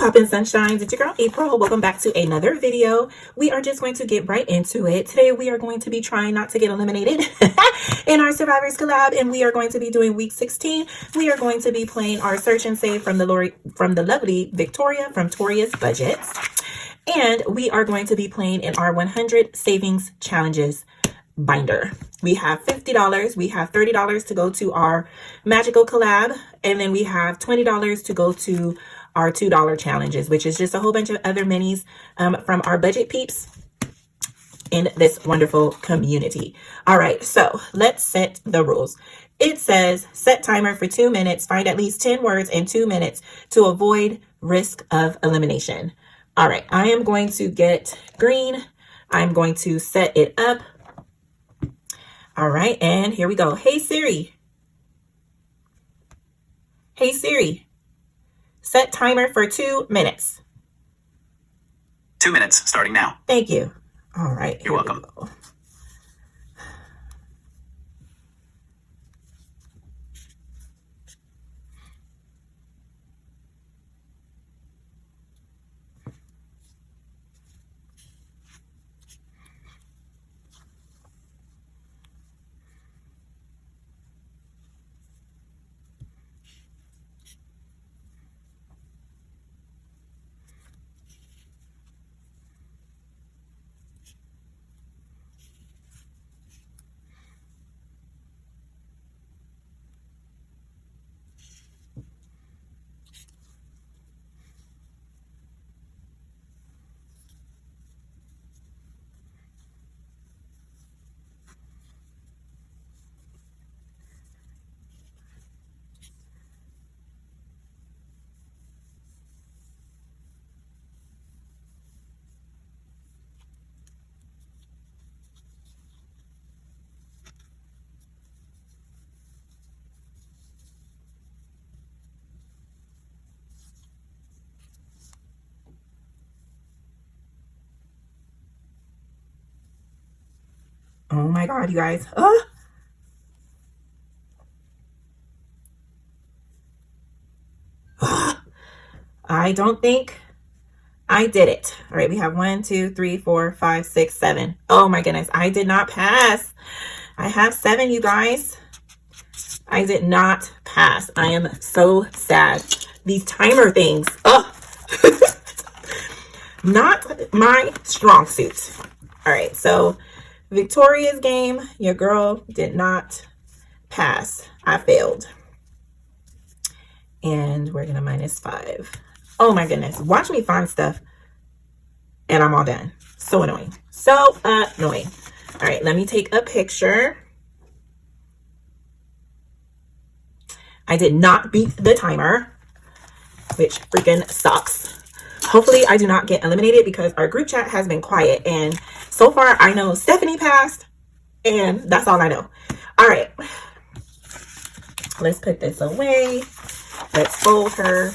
Poppin' Sunshines, it's your girl April. Welcome back to another video. We are just going to get right into it. Today we are going to be trying not to get eliminated in our Survivors collab, and we are going to be doing week 16. We are going to be playing our search and save from the lovely Victoria from Toria's Budgets. And we are going to be playing in our 100 savings challenges binder. We have $50, we have $30 to go to our magical collab, and then we have $20 to go to our $2 challenges, which is just a whole bunch of other minis from our budget peeps in this wonderful community. All right, so let's set the rules. It says set timer for 2 minutes, find at least 10 words in 2 minutes to avoid risk of elimination. All right, I am going to get green. I'm going to set it up. All right, and here we go. Hey Siri. Hey Siri. Set timer for 2 minutes. 2 minutes starting now. Thank you. All right. You're welcome. Oh my God, you guys. I don't think I did it. All right, we have 1, 2, 3, 4, 5, 6, 7. Oh my goodness, I did not pass. I have 7, you guys. I did not pass. I am so sad. These timer things. Not my strong suit. All right, so Victoria's game, your girl did not pass. I failed. And we're gonna -5. Oh my goodness. Watch me find stuff and I'm all done. So annoying. So annoying. All right, let me take a picture. I did not beat the timer, which freaking sucks. Hopefully I do not get eliminated because our group chat has been quiet, and so far I know Stephanie passed, and that's all I know. All right, let's put this away. Let's fold her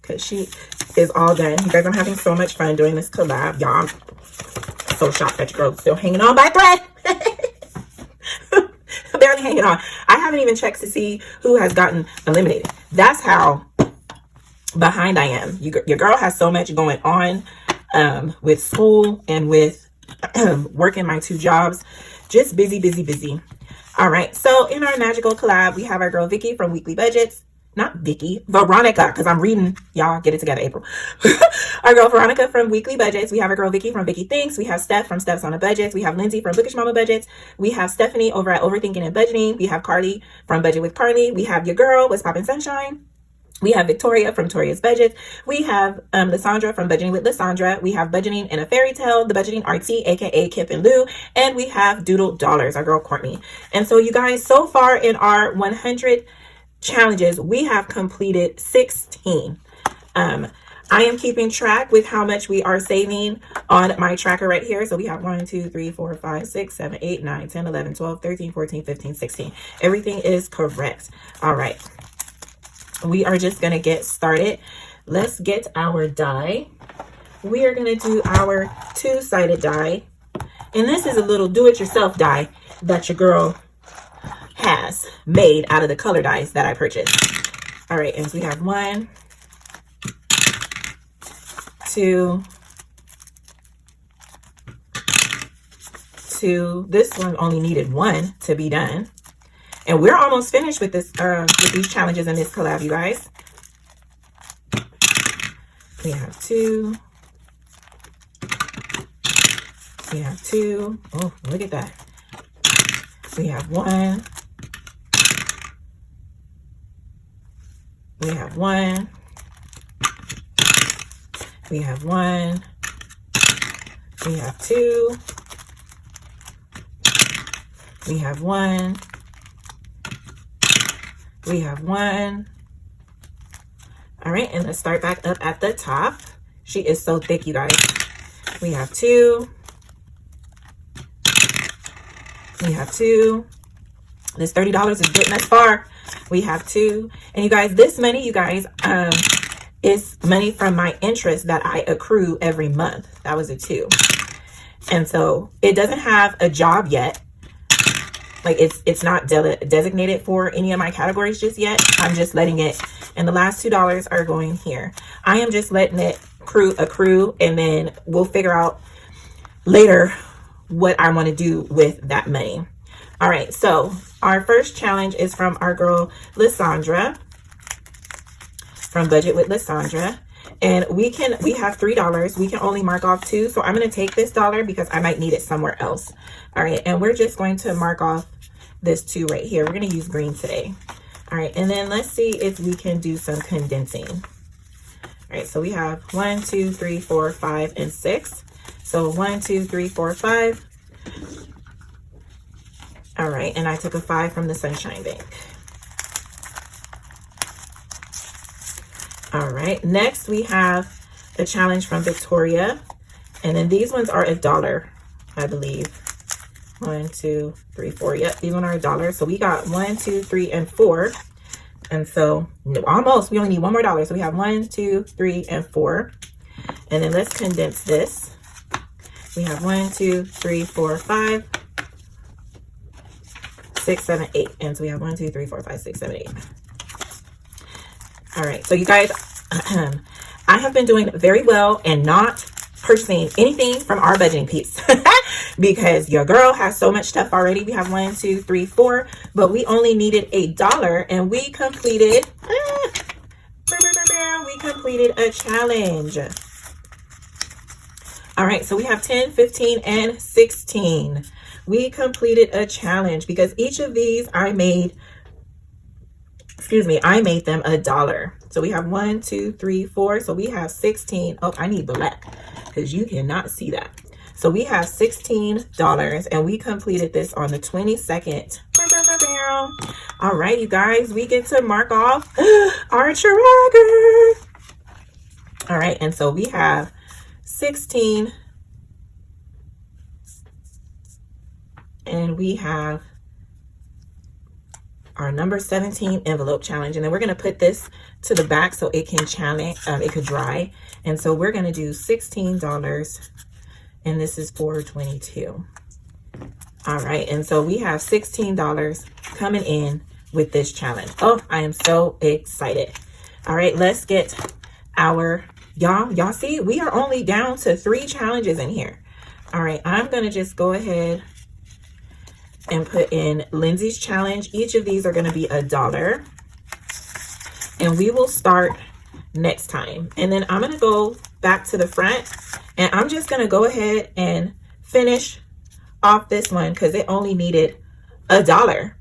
because she is all done. You guys, I'm having so much fun doing this collab. Y'all, I'm so shocked that your girl's still hanging on by a thread. Barely hanging on. I haven't even checked to see who has gotten eliminated. That's how behind I am. Your girl has so much going on with school and with working my 2 jobs. Just busy. All right, so in our magical collab, we have our girl Vicky from Weekly Budgets. Not Vicky, Veronica, because I'm reading. Y'all get it together, April. Our girl Veronica from Weekly Budgets. We have our girl Vicky from Vicky Thinks. We have Steph from Steph's on a Budgets. We have Lindsay from Bookish Mama Budgets. We have Stephanie over at Overthinking and Budgeting. We have Carly from Budget with Carly. We have your girl, What's Poppin' Sunshine. We have Victoria from Toria's Budgets. We have Lysandra from Budgeting with Lysandra. We have Budgeting in a Fairy Tale, the Budgeting RT, aka Kip and Lou. And we have Doodle Dollars, our girl Courtney. And so you guys, so far in our 100 challenges, we have completed 16. I am keeping track with how much we are saving on my tracker right here. So we have 1, 2, 3, 4, 5, 6, 7, 8, 9, 10, 11, 12, 13, 14, 15, 16. Everything is correct. All right. We are just going to get started. Let's get our die. We are going to do our 2-sided die. And this is a little do-it-yourself die that your girl has made out of the color dies that I purchased. All right, and so we have 1, 2, 2. This one only needed 1 to be done. And we're almost finished with this, with these challenges in this collab, you guys. We have 2. We have 2. Oh, look at that. We have 1. We have 1. We have 1. We have 2. We have 1. We have 1. All right, and let's start back up at the top. She is so thick, you guys. We have 2. We have 2. This $30 is getting us far. We have 2. And you guys, this money, you guys, is money from my interest that I accrue every month. That was a 2. And so it doesn't have a job yet. Like it's not designated for any of my categories just yet. I'm just letting it, and the last $2 are going here. I am just letting it accrue, and then we'll figure out later what I want to do with that money. All right, so our first challenge is from our girl Lysandra, from Budget with Lysandra. And we have $3. We can only mark off 2. So I'm going to take this $1 because I might need it somewhere else. All right. And we're just going to mark off this 2 right here. We're going to use green today. All right. And then let's see if we can do some condensing. All right. So we have 1, 2, 3, 4, 5, and 6. So 1, 2, 3, 4, 5. All right. And I took a 5 from the Sunshine Bank. All right, next we have a challenge from Victoria, and then these ones are $1, I believe. 1, 2, 3, 4. Yep, these ones are $1. So we got 1, 2, 3, and 4, and so almost. We only need one more $1. So we have 1, 2, 3, and 4, and then let's condense this. We have 1, 2, 3, 4, 5, 6, 7, 8, and so we have 1, 2, 3, 4, 5, 6, 7, 8. All right, so you guys, I have been doing very well and not purchasing anything from our budgeting Peeps because your girl has so much stuff already. We have 1, 2, 3, 4, but we only needed $1, and we completed. We completed a challenge. All right, so we have 10, 15, and 16. We completed a challenge because each of these I made them $1. So we have 1, 2, 3, 4. So we have 16. Oh, I need black because you cannot see that. So we have $16, and we completed this on the 22nd. All right, you guys, we get to mark off our tracker. All right, and so we have 16, and we have our number 17 envelope challenge, and then we're going to put this to the back so it can challenge, it could dry. And so we're going to do $16, and this is $4.22. All right, and so we have $16 coming in with this challenge. Oh, I am so excited. All right, let's get our y'all see we are only down to 3 challenges in here. All right, I'm going to just go ahead and put in Lindsay's challenge. Each of these are going to be $1, and we will start next time. And then I'm going to go back to the front, and I'm just going to go ahead and finish off this one because it only needed $1.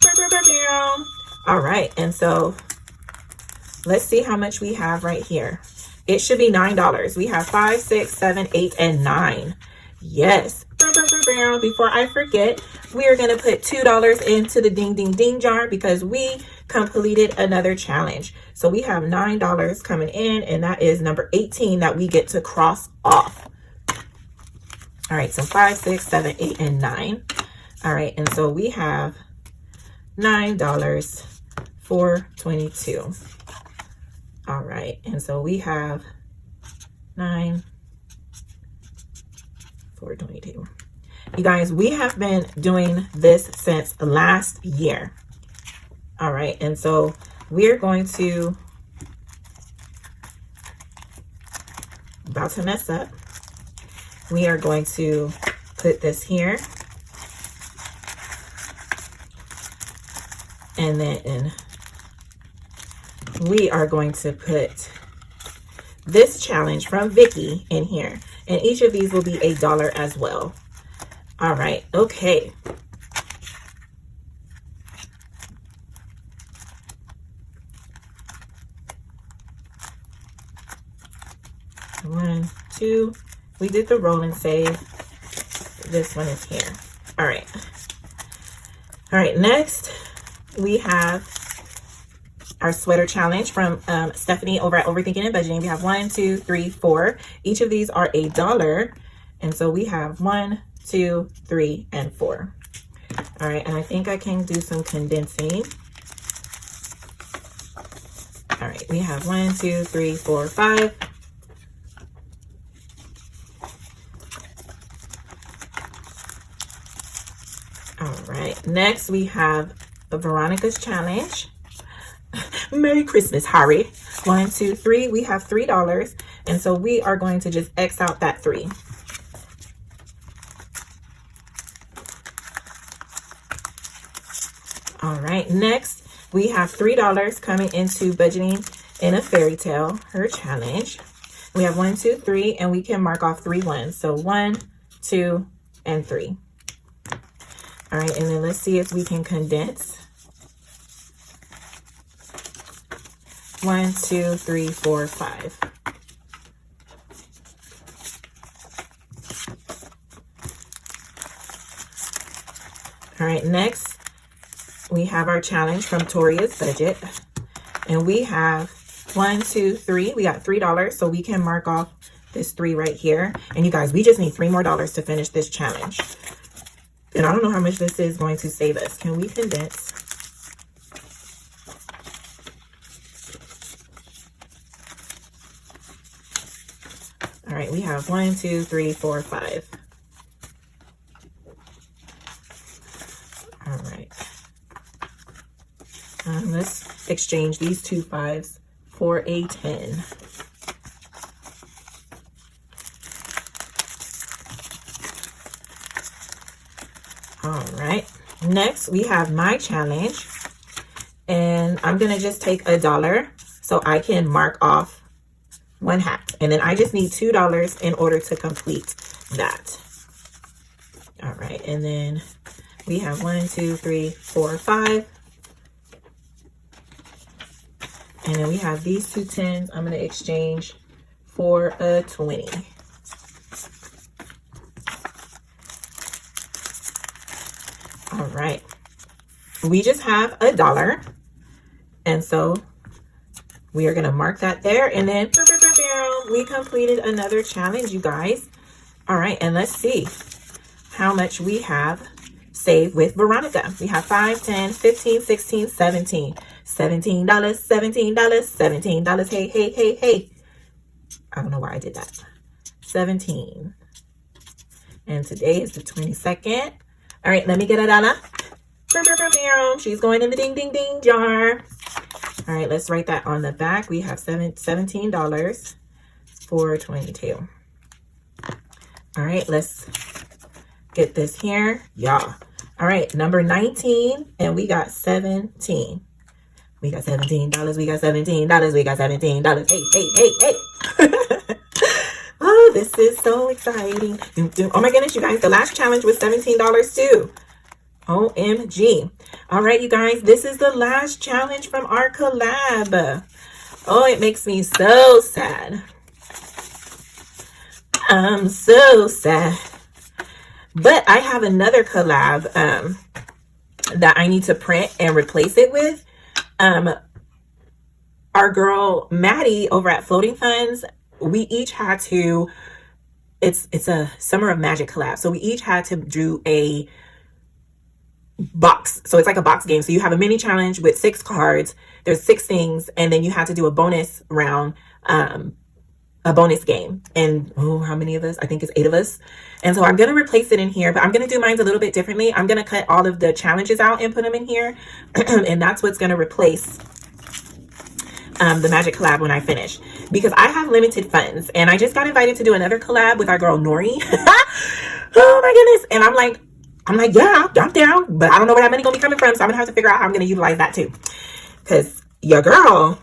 All right, and so let's see how much we have right here. It should be $9. We have 5, 6, 7, 8, and 9. Yes. Before I forget, we are going to put $2 into the ding ding ding jar because we completed another challenge. So we have $9 coming in, and that is number 18 that we get to cross off. All right, so 5, 6, 7, 8, and 9. All right, and so we have $9, $4.22. All right, and so we have 9, $4.22. You guys, we have been doing this since last year. All right, and so we're going to about to mess up. We are going to put this here. And then we are going to put this challenge from Vicky in here. And each of these will be $1 as well. All right, okay. One, two. We did the roll and save. This one is here. All right. All right, next we have our sweater challenge from Stephanie over at Overthinking and Budgeting. We have 1, 2, 3, 4. Each of these are $1. And so we have 1, 2, 3, and 4. All right, and I think I can do some condensing. All right, we have 1, 2, 3, 4, 5. All right, next we have Veronica's challenge. Merry Christmas, Harry. 1, 2, 3. We have $3. And so we are going to just X out that 3. All right, next we have $3 coming into Budgeting in a Fairy Tale, her challenge. We have 1, 2, 3, and we can mark off 3 ones. So 1, 2, and 3. All right, and then let's see if we can condense. 1, 2, 3, 4, 5. All right, next we have our challenge from Toria's Budget. And we have 1, 2, 3. We got $3, so we can mark off this 3 right here. And you guys, we just need $3 more to finish this challenge. And I don't know how much this is going to save us. Can we condense? All right, we have 1, 2, 3, 4, 5. All right. Let's exchange these 2 5s for a 10. All right, next we have my challenge, and I'm gonna just take $1 so I can mark off 1 hat, and then I just need $2 in order to complete that. All right, and then we have 1, 2, 3, 4, 5, and then we have these 2 10s. I'm gonna exchange for a 20. All right, we just have $1, and so we are gonna mark that there, and then we completed another challenge, you guys. All right, and let's see how much we have saved with Veronica. We have 5, 10, 15, 16, 17. $17, $17, $17. Hey, hey, hey, hey. I don't know why I did that. 17. And today is the 22nd. All right, let me get a dollar. She's going in the ding, ding, ding jar. All right, let's write that on the back. We have $17 for 22. All right, let's get this here. Yeah. All right, number 19, and we got 17. We got $17. We got $17. We got $17. Hey, hey, hey, hey. Oh, this is so exciting. Oh my goodness, you guys, the last challenge was $17 too. OMG. All right, you guys, this is the last challenge from our collab. Oh, it makes me so sad. I'm so sad. But I have another collab that I need to print and replace it with. Our girl Maddie over at Floating Funds, we each had to, it's a Summer of Magic collab. So we each had to do a box. So it's like a box game. So you have a mini challenge with 6 cards. There's 6 things, and then you have to do a bonus round, a bonus game. And how many of us? I think it's 8 of us. And so I'm going to replace it in here, but I'm going to do mine a little bit differently. I'm going to cut all of the challenges out and put them in here. And that's what's going to replace the magic collab when I finish, because I have limited funds and I just got invited to do another collab with our girl Nori. Oh my goodness. And I'm like, yeah, I'm down, but I don't know where that money gonna be coming from, so I'm gonna have to figure out how I'm gonna utilize that too, because your girl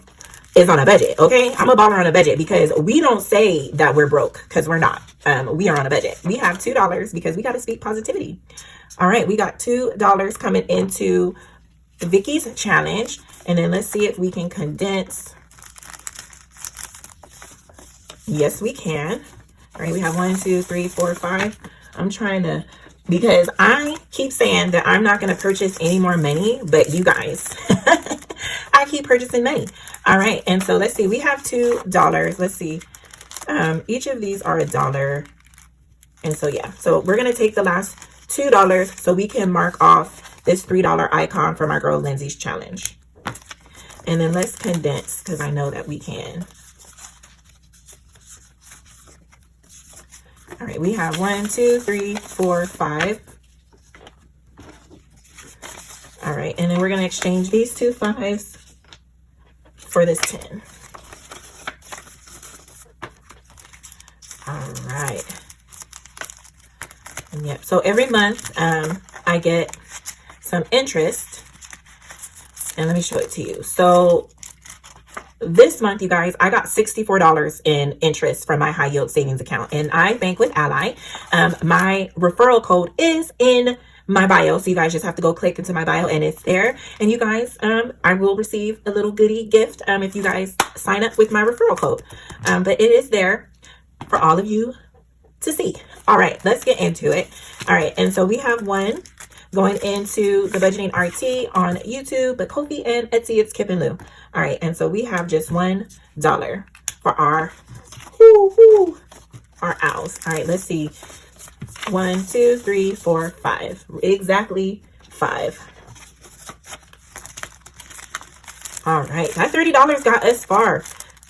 is on a budget. Okay, I'm a baller on a budget, because we don't say that we're broke, because we're not. We are on a budget. We have $2 because we got to speak positivity. All right, we got $2 coming into Vicky's challenge, and then let's see if we can condense. Yes, we can. All right, we have 1, 2, 3, 4, 5. I'm trying to, because I keep saying that I'm not going to purchase any more money, but you guys, I keep purchasing money. All right, and so let's see, we have $2. Let's see, each of these are $1, and so yeah, so we're going to take the last $2 so we can mark off this $3 icon from our girl Lindsay's challenge. And then let's condense, because I know that we can. All right, we have 1, 2, 3, 4, 5. All right, and then we're going to exchange these 2 5s for this 10. All right. And yep, so every month I get some interest, and let me show it to you. So this month, you guys, I got $64 in interest from my high yield savings account, and I bank with Ally. My referral code is in my bio, so you guys just have to go click into my bio and it's there. And you guys, I will receive a little goodie gift if you guys sign up with my referral code, but it is there for all of you to see. All right, let's get into it. All right, and so we have one going into the Budgeting RT on YouTube, but Ko-fi and Etsy, it's Kip and Lou. All right, and so we have just $1 for our owls. All right, let's see. 1, 2, 3, 4, 5. Exactly 5. All right, that $30 got us far.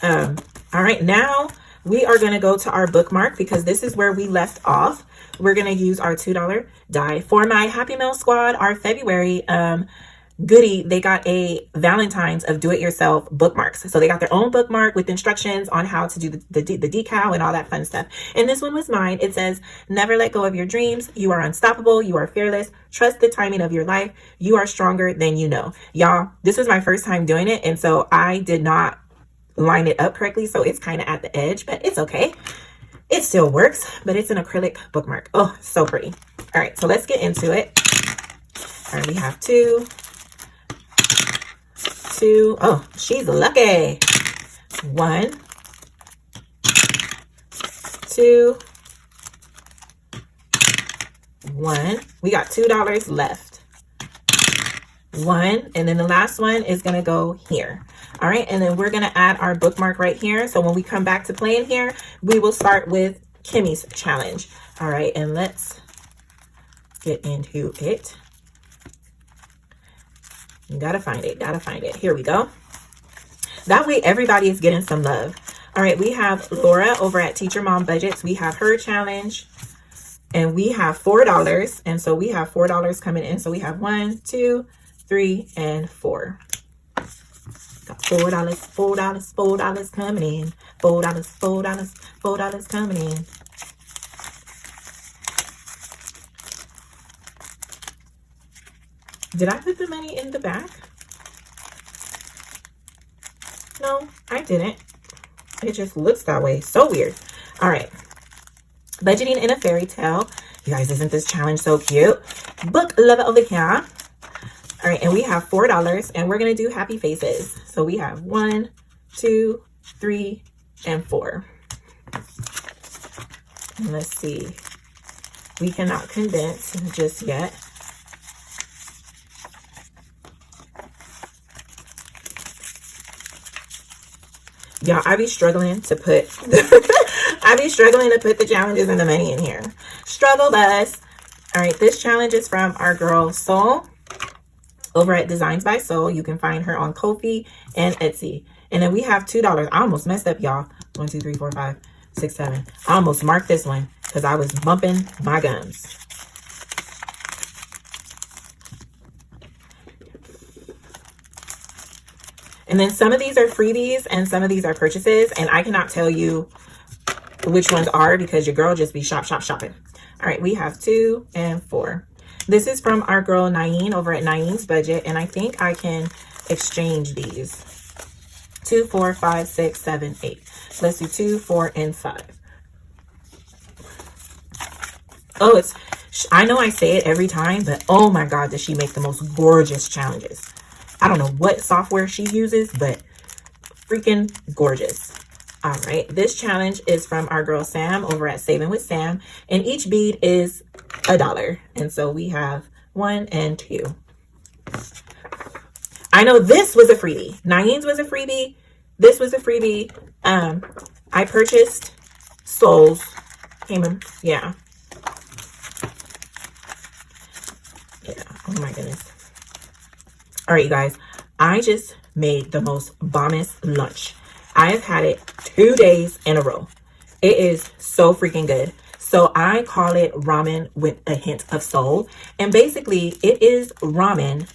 All right, now we are going to go to our bookmark, because this is where we left off. We're going to use our $2 die for my Happy Mail Squad. Our February goodie, they got a Valentine's of do-it-yourself bookmarks. So they got their own bookmark with instructions on how to do the decal and all that fun stuff. And this one was mine. It says, never let go of your dreams. You are unstoppable. You are fearless. Trust the timing of your life. You are stronger than you know. Y'all, this was my first time doing it, and so I did not line it up correctly, so it's kind of at the edge, but it's okay. It still works, but it's an acrylic bookmark. Oh, so pretty. All right, so let's get into it. All right, we have 2. Oh, she's lucky. 1, 2, 1. We got $2 left. 1, and then the last one is gonna go here. All right, and then we're gonna add our bookmark right here. So when we come back to playing here, we will start with Kimmy's challenge. All right, and let's get into it. You gotta find it, gotta find it. Here we go. That way everybody is getting some love. All right, we have Laura over at Teacher Mom Budgets. We have her challenge, and we have $4, and so we have $4 coming in. So we have 1, 2, 3, and 4. Got $4, $4, $4 coming in. $4, $4, $4 coming in. Did I put the money in the back? No, I didn't. It just looks that way. So weird. All right. Budgeting in a fairy tale. You guys, isn't this challenge so cute? Book love it over here. All right, and we have $4, and we're going to do happy faces. So we have 1, 2, 3, and 4. And let's see. We cannot condense just yet. Y'all, I be struggling to put the challenges and the money in here. Struggle bus. All right, this challenge is from our girl Soul over at Designs by Soul. You can find her on Ko-fi and Etsy. And then we have $2. I almost messed up, y'all. 1, 2, 3, 4, 5, 6, 7. I almost marked this one because I was bumping my gums. And then some of these are freebies and some of these are purchases. And I cannot tell you which ones are because your girl just be shopping. All right, we have 2 and 4. This is from our girl Naeen over at Naeen's Budget. And I think I can exchange these. 2, 4, 5, 6, 7, 8. So let's do 2, 4, and 5. Oh, I know I say it every time, but oh my God, does she make the most gorgeous challenges. I don't know what software she uses, but freaking gorgeous. All right, this challenge is from our girl Sam over at Saving with Sam, and each bead is $1. And so we have 1 and 2. I know this was a freebie. Naeen's was a freebie. This was a freebie. I purchased souls. Came in, yeah. Yeah, oh my goodness. All right, you guys, I just made the most bombest lunch. I have had it 2 days in a row. It is so freaking good. So I call it ramen with a hint of soul. And basically it is ramen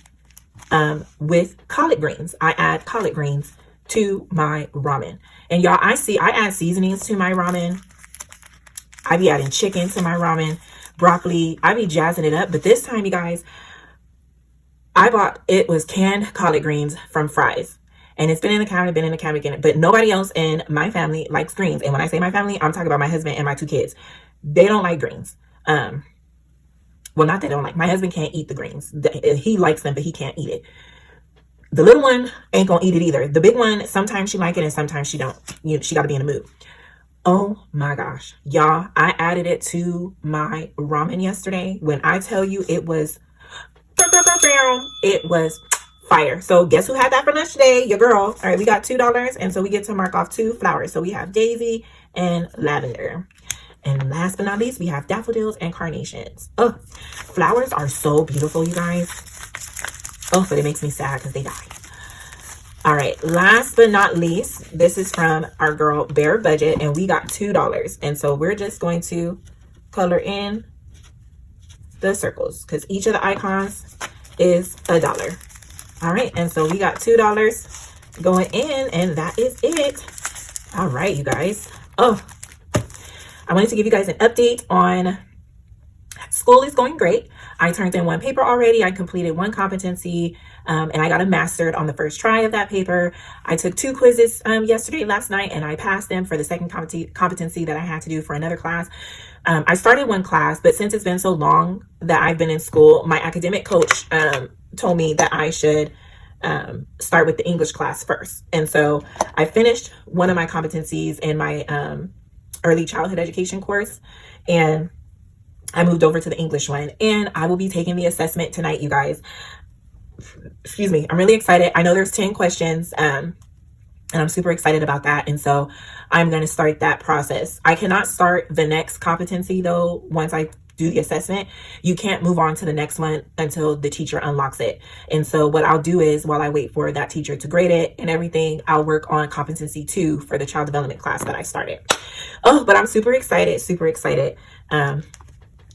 with collard greens. I add collard greens to my ramen. And y'all, I add seasonings to my ramen. I be adding chicken to my ramen, broccoli. I be jazzing it up. But this time, you guys, it was canned collard greens from Fry's. And it's been in the cabinet, but nobody else in my family likes greens. And when I say my family, I'm talking about my husband and my 2 kids. They don't like greens. Well, not they don't like. My husband can't eat the greens. He likes them, but he can't eat it. The little one ain't gonna eat it either. The big one, sometimes she like it and sometimes she don't. She got to be in the mood. Oh my gosh, y'all! I added it to my ramen yesterday. When I tell you, it was fire. So guess who had that for lunch today? Your girl. All right, we got $2, and so we get to mark off 2 flowers. So we have daisy and lavender. And last but not least, we have daffodils and carnations. Oh, flowers are so beautiful, you guys. Oh, but it makes me sad because they die. All right, last but not least, this is from our girl Bare Budget, and we got $2. And so we're just going to color in the circles because each of the icons is $1. All right, and so we got $2 going in, and that is it. All right, you guys. Oh, I wanted to give you guys an update on school. Is going great. I turned in 1 paper already. I completed 1 competency, and I got a mastered on the first try of that paper. I took 2 quizzes last night, and I passed them for the second competency that I had to do for another class. I started 1 class, but since it's been so long that I've been in school, my academic coach told me that I should start with the English class first. And so I finished 1 of my competencies in my early childhood education course, and I moved over to the English one, and I will be taking the assessment tonight, you guys. Excuse me. I'm really excited. I know there's 10 questions, and I'm super excited about that. And so I'm going to start that process. I cannot start the next competency though. Once I do the assessment, you can't move on to the next one until the teacher unlocks it. And so what I'll do is, while I wait for that teacher to grade it and everything, I'll work on competency 2 for the child development class that I started. Oh, but I'm super excited, super excited.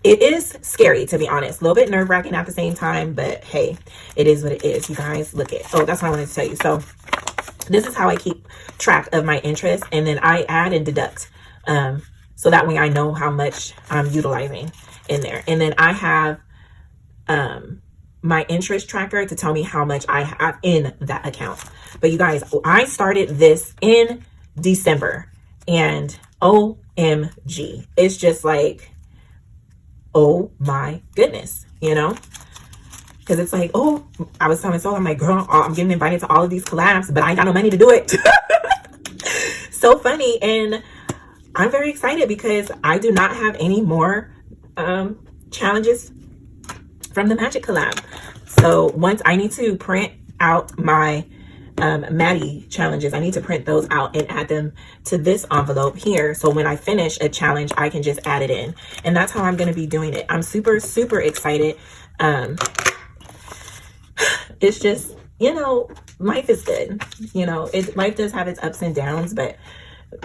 It is scary, to be honest, a little bit nerve-wracking at the same time, but hey, it is what it is. You guys, look at, oh, that's what I wanted to tell you. So this is how I keep track of my interest, and then I add and deduct, so that way I know how much I'm utilizing in there. And then I have my interest tracker to tell me how much I have in that account. But you guys, I started this in December, and OMG, it's just like, oh my goodness, you know, because it's like, oh, I was telling Soul, I'm like, girl, I'm getting invited to all of these collabs, but I ain't got no money to do it. So funny. And I'm very excited because I do not have any more challenges from the Magic collab. So once I need to print out my Maddie challenges, I need to print those out and add them to this envelope here, so when I finish a challenge I can just add it in. And that's how I'm going to be doing it. I'm super excited. It's just, you know, life is good, you know, life does have its ups and downs, but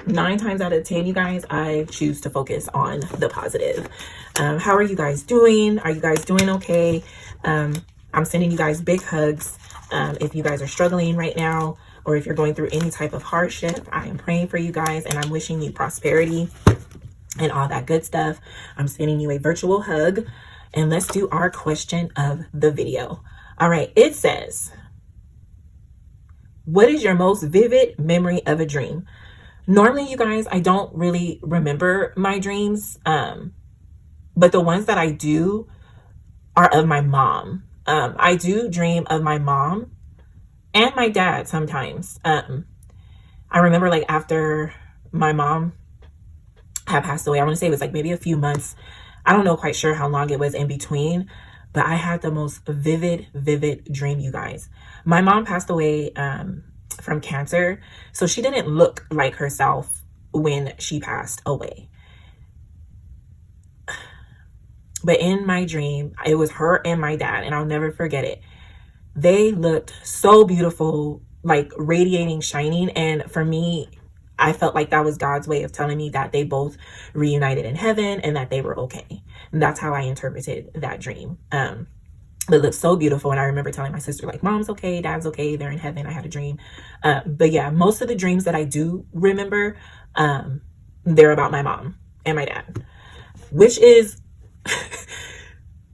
9 times out of 10, you guys, I choose to focus on the positive. How are you guys doing? Are you guys doing okay? I'm sending you guys big hugs. If you guys are struggling right now, or if you're going through any type of hardship, I am praying for you guys, and I'm wishing you prosperity and all that good stuff. I'm sending you a virtual hug, and let's do our question of the video. All right, it says, what is your most vivid memory of a dream? Normally, you guys, I don't really remember my dreams, but the ones that I do are of my mom. I do dream of my mom and my dad sometimes. I remember like after my mom had passed away, I want to say it was like maybe a few months. I don't know quite sure how long it was in between, but I had the most vivid dream, you guys. My mom passed away from cancer, so she didn't look like herself when she passed away. But in my dream, it was her and my dad, and I'll never forget it. They looked so beautiful, like radiating, shining. And for me, I felt like that was God's way of telling me that they both reunited in heaven and that they were okay. And that's how I interpreted that dream. It looked so beautiful. And I remember telling my sister, like, mom's okay, dad's okay, they're in heaven, I had a dream. But yeah, most of the dreams that I do remember, they're about my mom and my dad, which is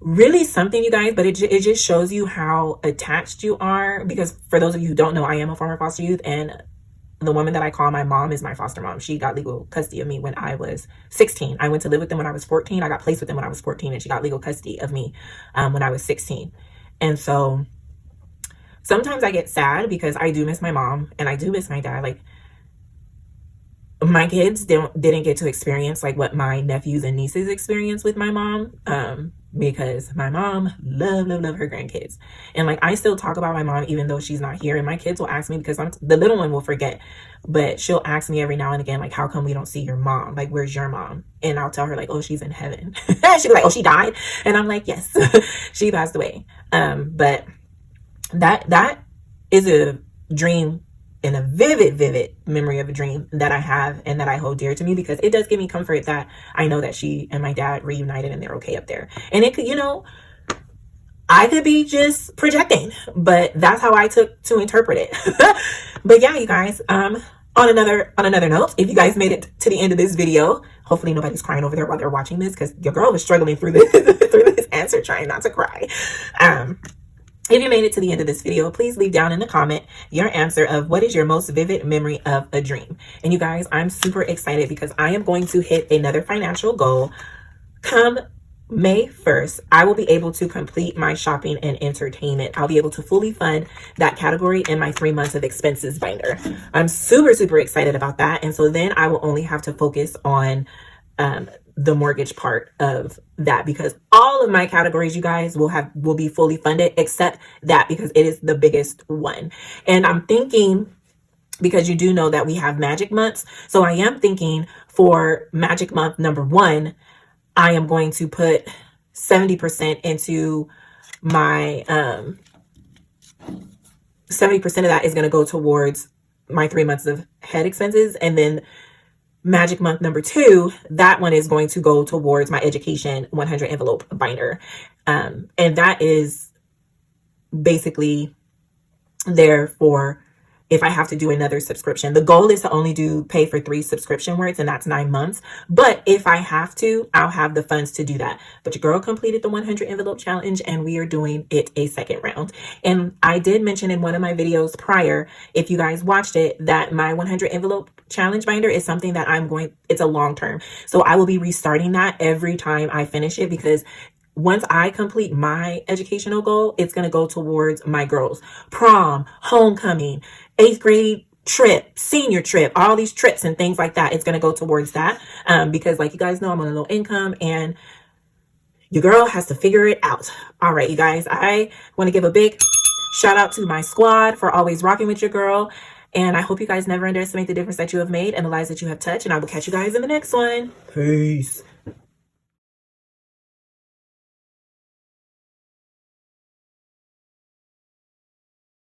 really something, you guys. But it just shows you how attached you are, because for those of you who don't know, I am a former foster youth, and the woman that I call my mom is my foster mom. She got legal custody of me when I was 16. I went to live with them when I was 14. I got placed with them when I was 14, and she got legal custody of me when I was 16. And so sometimes I get sad because I do miss my mom and I do miss my dad. Like, my kids didn't get to experience like what my nephews and nieces experienced with my mom, because my mom love her grandkids. And like, I still talk about my mom even though she's not here, and my kids will ask me, because the little one will forget, but she'll ask me every now and again, like, how come we don't see your mom? Like, where's your mom? And I'll tell her like, oh, she's in heaven. She'll be like, oh, she died? And I'm like, yes, she passed away. But that is a dream, and a vivid memory of a dream that I have and that I hold dear to me, because it does give me comfort that I know that she and my dad reunited and they're okay up there. And it could, you know, I could be just projecting, but that's how I took to interpret it. But yeah, you guys, on another note, if you guys made it to the end of this video, hopefully nobody's crying over there while they're watching this, because your girl was struggling through this through this answer, trying not to cry. If you made it to the end of this video, please leave down in the comment your answer of what is your most vivid memory of a dream. And you guys, I'm super excited because I am going to hit another financial goal. Come May 1st, I will be able to complete my shopping and entertainment. I'll be able to fully fund that category in my 3 months of expenses binder. I'm super excited about that. And so then I will only have to focus on the mortgage part of that, because all of my categories, you guys, will be fully funded except that, because it is the biggest one. And I'm thinking, because you do know that we have magic months, so I am thinking for magic month number 1, I am going to put 70% into my 70% of that is going to go towards my 3 months of head expenses. And then magic month number 2, that one is going to go towards my education 100 envelope binder. And that is basically there for if I have to do another subscription. The goal is to only pay for 3 subscription words, and that's 9 months. But if I have to, I'll have the funds to do that. But your girl completed the 100 envelope challenge, and we are doing it a second round. And I did mention in one of my videos prior, if you guys watched it, that my 100 envelope challenge binder is something that it's a long term. So I will be restarting that every time I finish it, because once I complete my educational goal, it's going to go towards my girls' prom, homecoming, 8th grade trip, senior trip, all these trips and things like that. It's going to go towards that, because like you guys know, I'm on a low income and your girl has to figure it out. All right, you guys, I want to give a big shout out to my squad for always rocking with your girl. And I hope you guys never underestimate the difference that you have made and the lives that you have touched. And I will catch you guys in the next one. Peace.